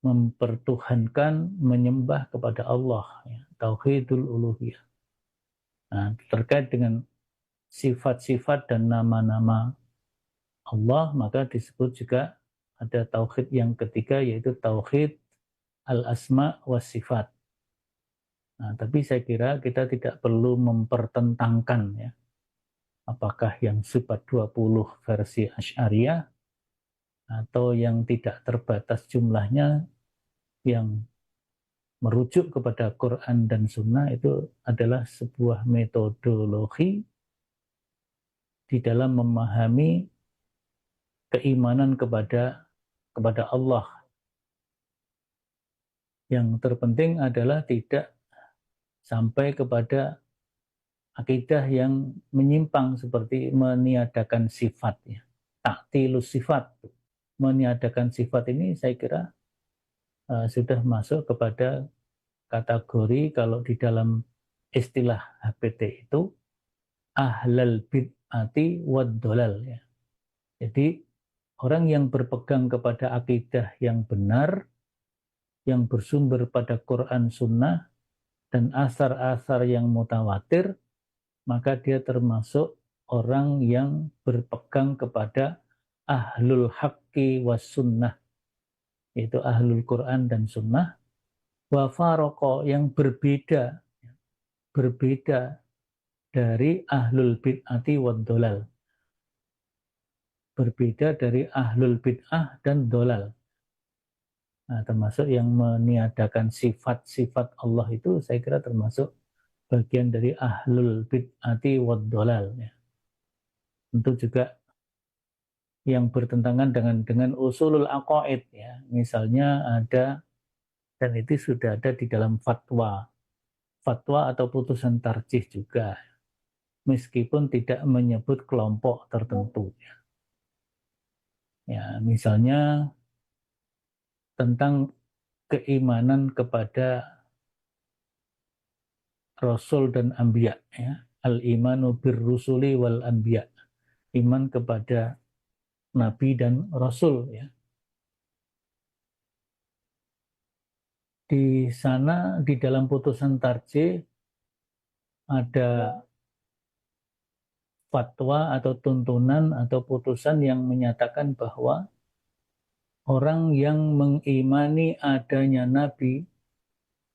mempertuhankan, menyembah kepada Allah, ya. Tauhidul uluhiyah. Nah, terkait dengan sifat-sifat dan nama-nama Allah, maka disebut juga ada tauhid yang ketiga, yaitu tauhid al-asma wa sifat. Nah, tapi saya kira kita tidak perlu mempertentangkan, ya, apakah yang sifat 20 versi Asy'ariyah atau yang tidak terbatas jumlahnya, yang merujuk kepada Quran dan Sunnah, itu adalah sebuah metodologi di dalam memahami keimanan kepada Allah. Yang terpenting adalah tidak sampai kepada akidah yang menyimpang seperti meniadakan sifat, ya. Ta'tilus sifat. Meniadakan sifat ini saya kira sudah masuk kepada kategori, kalau di dalam istilah HPT itu, ahlal bid'ati wad dolal, ya. Jadi orang yang berpegang kepada akidah yang benar, yang bersumber pada Quran Sunnah dan asar-asar yang mutawatir, maka dia termasuk orang yang berpegang kepada ahlul haqqi was sunnah, yaitu ahlul Quran dan Sunnah. Wa faroko, yang berbeda dari ahlul bid'ati wad dolal, berbeda dari ahlul bid'ah dan dolal. Nah, termasuk yang meniadakan sifat-sifat Allah itu saya kira termasuk bagian dari ahlul bid'ati wad dolal, ya. Tentu juga yang bertentangan dengan usulul aqaid, ya. Misalnya ada, dan itu sudah ada di dalam fatwa atau putusan tarjih juga, meskipun tidak menyebut kelompok tertentu, ya. Ya, misalnya tentang keimanan kepada Rasul dan Anbiya, ya. Al-imanu birrusuli wal anbiya, iman kepada Nabi dan Rasul, ya. Di sana, di dalam putusan tarjih, ada fatwa atau tuntunan atau putusan yang menyatakan bahwa orang yang mengimani adanya Nabi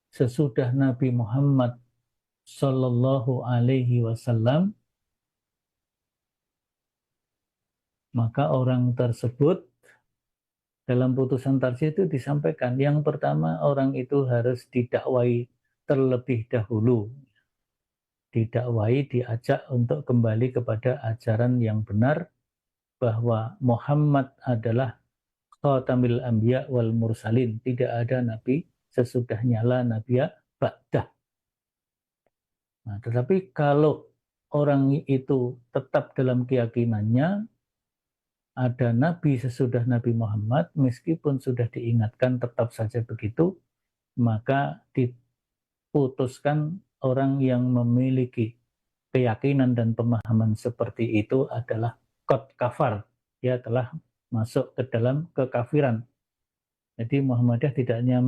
sesudah Nabi Muhammad Sallallahu Alaihi Wasallam, maka orang tersebut, dalam putusan tarjih itu disampaikan, yang pertama, orang itu harus didakwai terlebih dahulu, didakwai, diajak untuk kembali kepada ajaran yang benar, bahwa Muhammad adalah khatamil anbiya wal mursalin, tidak ada nabi sesudahnya, la nabiya ba'dah. Nah, tetapi kalau orang itu tetap dalam keyakinannya ada nabi sesudah Nabi Muhammad, meskipun sudah diingatkan tetap saja begitu, maka diputuskan orang yang memiliki keyakinan dan pemahaman seperti itu adalah qad kafar, dia telah masuk ke dalam kekafiran. Jadi Muhammadiyah tidak hanya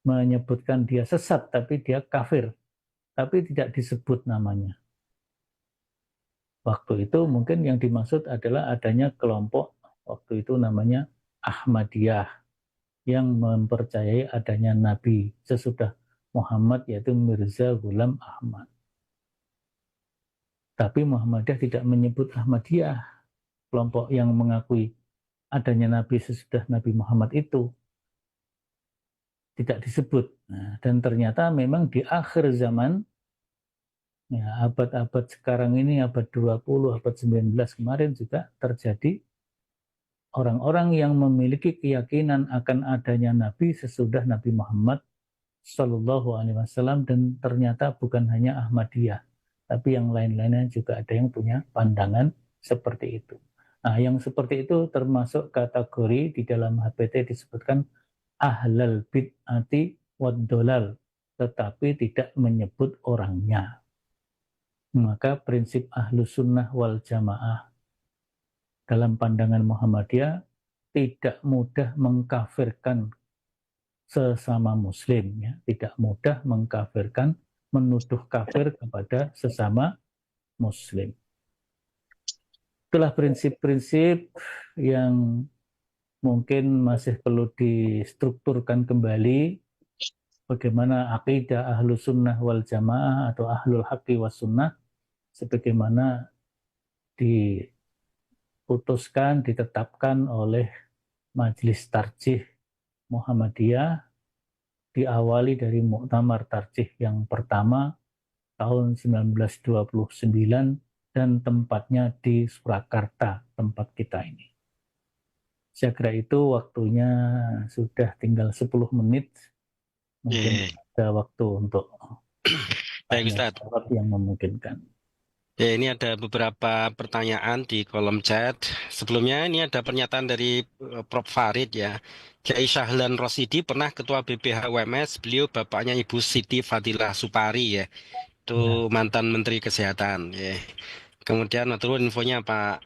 menyebutkan dia sesat, tapi dia kafir, tapi tidak disebut namanya. Waktu itu mungkin yang dimaksud adalah adanya kelompok, waktu itu namanya Ahmadiyah, yang mempercayai adanya Nabi sesudah Muhammad, yaitu Mirza Ghulam Ahmad. Tapi Muhammadiyah tidak menyebut Ahmadiyah, kelompok yang mengakui adanya Nabi sesudah Nabi Muhammad itu tidak disebut. Nah, dan ternyata memang di akhir zaman, ya, abad-abad sekarang ini, abad 20, abad 19 kemarin juga terjadi orang-orang yang memiliki keyakinan akan adanya Nabi sesudah Nabi Muhammad Shallallahu Alaihi Wasallam, dan ternyata bukan hanya Ahmadiyah, tapi yang lain-lainnya juga ada yang punya pandangan seperti itu. Nah, yang seperti itu termasuk kategori di dalam HPT disebutkan ahlal bid'ati wad dolal, tetapi tidak menyebut orangnya. Maka prinsip ahlus sunnah wal jamaah dalam pandangan Muhammadiyah tidak mudah mengkafirkan sesama muslim, ya, tidak mudah mengkafirkan, menuduh kafir kepada sesama muslim. Itulah prinsip-prinsip yang mungkin masih perlu distrukturkan kembali, bagaimana akidah ahlu sunnah wal jamaah atau ahlul haqqi was sunnah sebagaimana diputuskan, ditetapkan oleh Majelis Tarjih Muhammadiyah, diawali dari Muktamar Tarjih yang pertama tahun 1929 dan tempatnya di Surakarta, tempat kita ini. Saya kira itu waktunya sudah tinggal 10 menit. Mungkin ada waktu untuk Baik, Ustaz. jawab yang memungkinkan. Ya, ini ada beberapa pertanyaan di kolom chat. Sebelumnya ini ada pernyataan dari Prof. Farid ya. Kiai Syahlan Rosidi pernah ketua BPH UMS, beliau bapaknya Ibu Siti Fadilah Supari ya. Itu mantan Menteri Kesehatan ya. Kemudian turun infonya Pak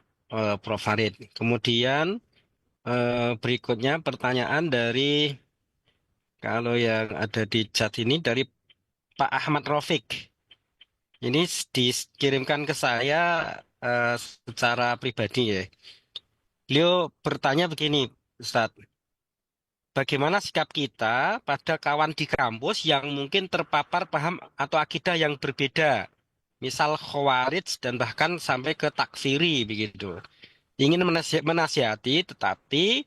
Prof. Farid. Kemudian berikutnya pertanyaan dari, kalau yang ada di chat ini, dari Pak Ahmad Rafiq. Ini dikirimkan ke saya secara pribadi ya. Beliau bertanya begini, Ustadz. Bagaimana sikap kita pada kawan di kampus yang mungkin terpapar paham atau akidah yang berbeda? Misal khawarij dan bahkan sampai ke takfiri begitu. Ingin menasihati tetapi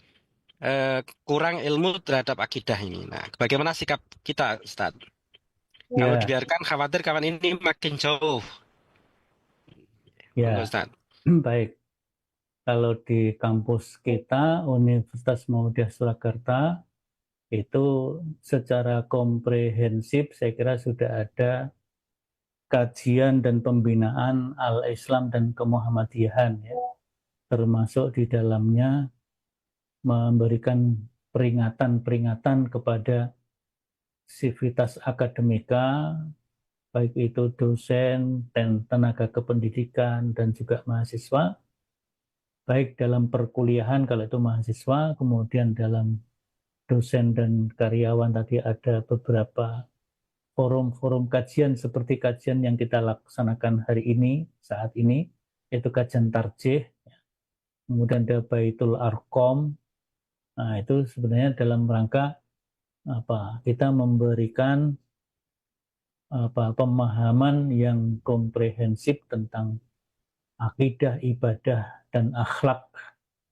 kurang ilmu terhadap akidah ini. Nah, bagaimana sikap kita, Ustadz? Kalau dibiarkan khawatir kawan ini makin jauh. Ya, Ustadz. Baik. Kalau di kampus kita, Universitas Muhammadiyah Surakarta, itu secara komprehensif saya kira sudah ada kajian dan pembinaan al-Islam dan kemuhammadiyahan, ya. Termasuk di dalamnya memberikan peringatan-peringatan kepada sivitas akademika, baik itu dosen dan tenaga kependidikan dan juga mahasiswa, baik dalam perkuliahan kalau itu mahasiswa, kemudian dalam dosen dan karyawan tadi ada beberapa forum-forum kajian seperti kajian yang kita laksanakan hari ini, saat ini, yaitu kajian tarjih, kemudian ada Baitul Arqam. Nah, itu sebenarnya dalam rangka kita memberikan pemahaman yang komprehensif tentang akidah, ibadah, dan akhlak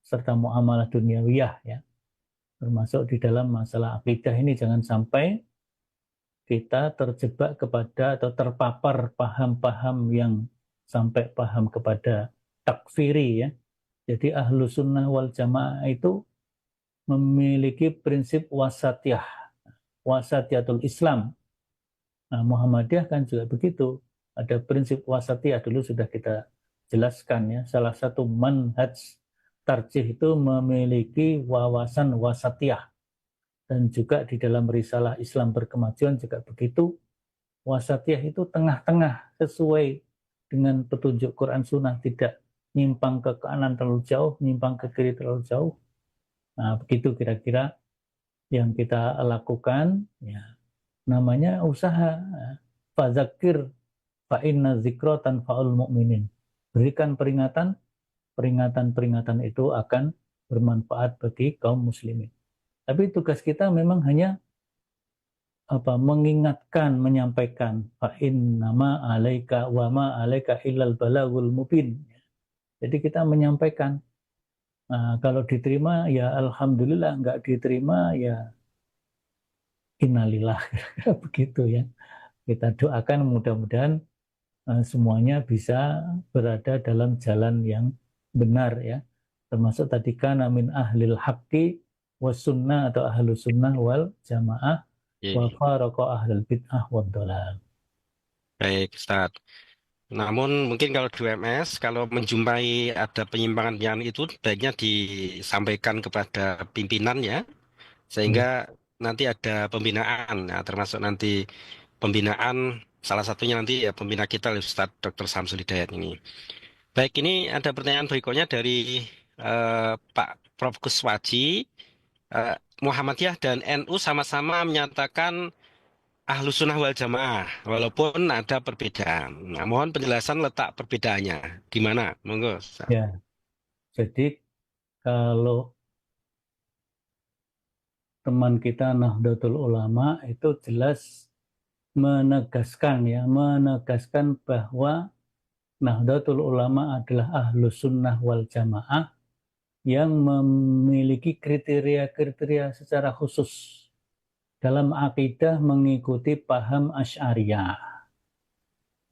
serta muamalah duniawiyah, ya. Termasuk di dalam masalah akidah ini jangan sampai kita terjebak kepada atau terpapar paham-paham yang sampai paham kepada takfiri, ya. Jadi ahlu sunnah wal jamaah itu memiliki prinsip wasatiyah, wasatiyatul Islam. Nah, Muhammadiyah kan juga begitu. Ada prinsip wasatiyah, dulu sudah kita jelaskan, ya. Salah satu manhaj tarjih itu memiliki wawasan wasatiyah. Dan juga di dalam risalah Islam berkemajuan juga begitu. Wasatiyah itu tengah-tengah, sesuai dengan petunjuk Quran Sunnah, tidak nyimpang ke kanan terlalu jauh, nyimpang ke kiri terlalu jauh. Nah, begitu kira-kira yang kita lakukan, ya. Namanya usaha. Fadzakir fa inna dzikra tanfa'ul mu'minin. Berikan peringatan, peringatan-peringatan itu akan bermanfaat bagi kaum muslimin. Tapi tugas kita memang hanya mengingatkan, menyampaikan fa innama 'alaika wa ma 'alaika illal balagul mubin. Jadi kita menyampaikan Nah, kalau diterima ya alhamdulillah, nggak diterima ya innalillah. Begitu ya. Kita doakan mudah-mudahan semuanya bisa berada dalam jalan yang benar ya. Termasuk tadi kana min ahlil haqqi was sunnah atau ahlus sunnah wal jamaah wa Iya. faraqa ahlul bid'ah wad dhalal. Baik, Ustaz. Namun mungkin kalau di UMS, kalau menjumpai ada penyimpangan itu, baiknya disampaikan kepada pimpinan ya, sehingga Ya, nanti ada pembinaan, nah, termasuk nanti pembinaan, salah satunya nanti ya pembina kita, Ustadz Dr. Samsul Hidayat ini. Baik, ini ada pertanyaan berikutnya dari Pak Prof. Kuswaji. Eh, Muhammadiyah dan NU sama-sama menyatakan Ahlus Sunnah wal Jamaah, walaupun ada perbedaan. Nah, mohon penjelasan letak perbedaannya. Di mana? Monggo. Ustaz. ya. Jadi kalau teman kita Nahdlatul Ulama itu jelas menegaskan bahwa Nahdlatul Ulama adalah Ahlus Sunnah wal Jamaah yang memiliki kriteria-kriteria secara khusus dalam akidah mengikuti paham Asy'ariyah,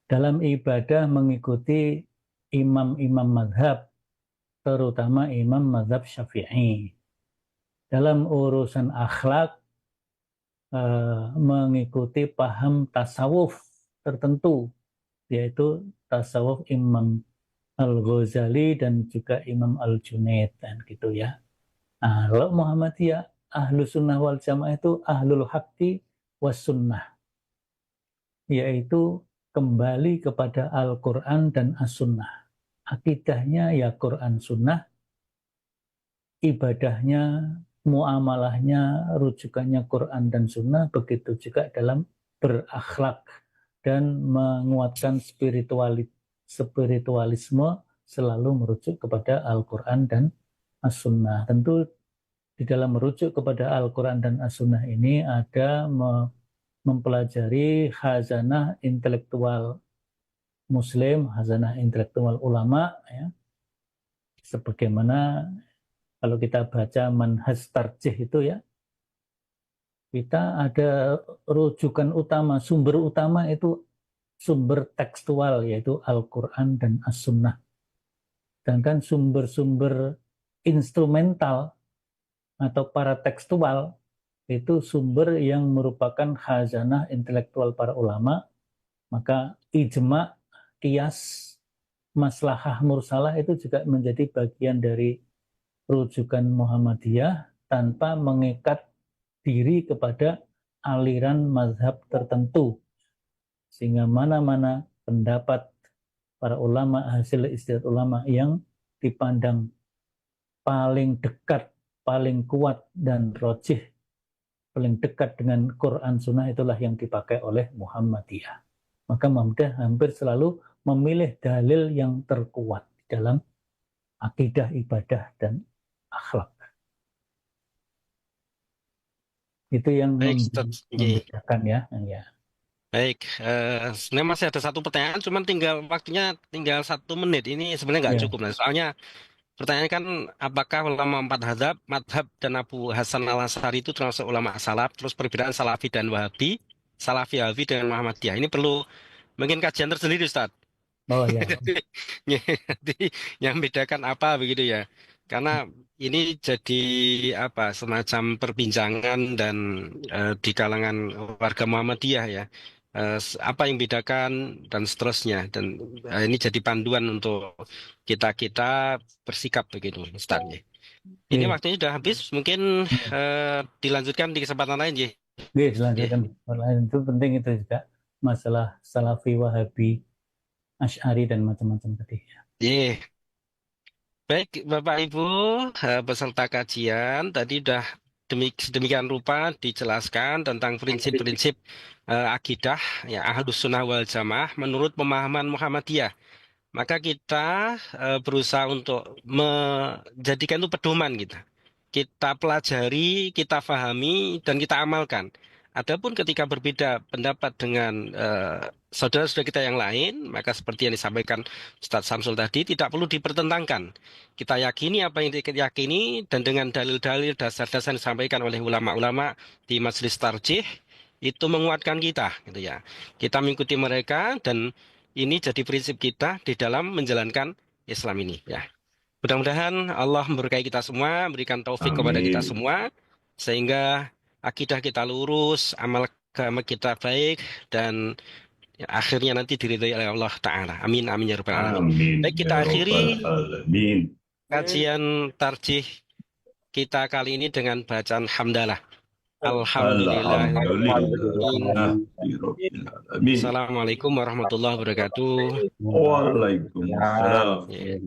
dalam ibadah mengikuti imam-imam madhab, terutama imam madhab Syafi'i, dalam urusan akhlak mengikuti paham tasawuf tertentu, yaitu tasawuf Imam Al-Ghazali dan juga Imam Al-Junaid dan gitu ya. Nah, kalau Muhammadiyah ahlu sunnah wal jamaah itu ahlul haqqi was sunnah, yaitu kembali kepada Al-Quran dan As-Sunnah. Akidahnya ya Quran Sunnah, ibadahnya, muamalahnya, rujukannya Quran dan Sunnah, begitu juga dalam berakhlak dan menguatkan spiritualisme selalu merujuk kepada Al-Quran dan As-Sunnah. Tentu di dalam merujuk kepada Al-Quran dan As-Sunnah ini ada mempelajari khazanah intelektual Muslim, khazanah intelektual ulama, ya. Sebagaimana kalau kita baca manhaj tarjih itu ya, kita ada rujukan utama, sumber utama itu sumber tekstual, yaitu Al-Quran dan As-Sunnah. Sedangkan sumber-sumber instrumental atau para tekstual itu sumber yang merupakan khazanah intelektual para ulama, maka ijma, qiyas, maslahah mursalah itu juga menjadi bagian dari rujukan Muhammadiyah tanpa mengikat diri kepada aliran mazhab tertentu. Sehingga mana-mana pendapat para ulama, hasil istihad ulama yang dipandang paling dekat, paling kuat dan rojih, paling dekat dengan Quran Sunnah itulah yang dipakai oleh Muhammadiyah. Maka Muhammadiyah hampir selalu memilih dalil yang terkuat dalam akidah, ibadah, dan akhlak. Itu yang Baik, Ustaz. Nggih. membedakan ya. Baik, sebenarnya masih ada satu pertanyaan, cuman waktunya tinggal 1 menit. Ini sebenarnya nggak Ya. cukup. Nah, soalnya pertanyaan kan, apakah ulama empat madhab dan Abu Hasan al-Asy'ari itu termasuk ulama salaf, terus perbedaan salafi dan wahabi, salafi wahabi dengan Muhammadiyah. Ini perlu mungkin kajian tersendiri, Ustaz. Oh ya. Jadi, jadi yang membedakan apa begitu ya? Karena ini jadi apa semacam perbincangan dan di kalangan warga Muhammadiyah ya. Apa yang membedakan dan seterusnya dan ini jadi panduan untuk kita bersikap begitu, Ustaz. Ya. Ini Oke. waktunya sudah habis, mungkin dilanjutkan di kesempatan lain ya. Oke, selanjutnya itu penting itu juga masalah salafi, wahabi, asy'ari dan macam-macam tadi. Iya. Baik, Bapak Ibu, peserta kajian, tadi sudah sedemikian rupa dijelaskan tentang prinsip-prinsip akidah ya Ahlus Sunnah wal Jamaah menurut pemahaman Muhammadiyah. Maka kita berusaha untuk menjadikan itu pedoman kita. Kita pelajari, kita fahami, dan kita amalkan. Adapun ketika berbeda pendapat dengan saudara-saudara kita yang lain, maka seperti yang disampaikan Ustadz Samsul tadi, tidak perlu dipertentangkan. Kita yakini apa yang kita yakini, dan dengan dalil-dalil, dasar-dasar yang disampaikan oleh ulama-ulama di Majelis Tarjih, itu menguatkan kita, gitu ya. Kita mengikuti mereka, dan ini jadi prinsip kita di dalam menjalankan Islam ini, ya. Mudah-mudahan Allah memberkahi kita semua, memberikan taufik kepada kita Amin. semua, sehingga akidah kita lurus, amal agama kita baik, dan ya, akhirnya nanti diridhoi oleh Allah Ta'ala. Amin, amin ya rabbal alamin. Amin Baik, ya kita rabbal akhiri alamin. kajian tarjih kita kali ini dengan bacaan hamdalah. Alhamdulillah. Alhamdulillah rabbil alamin. Assalamualaikum warahmatullahi wabarakatuh. Waalaikumsalam. Ya.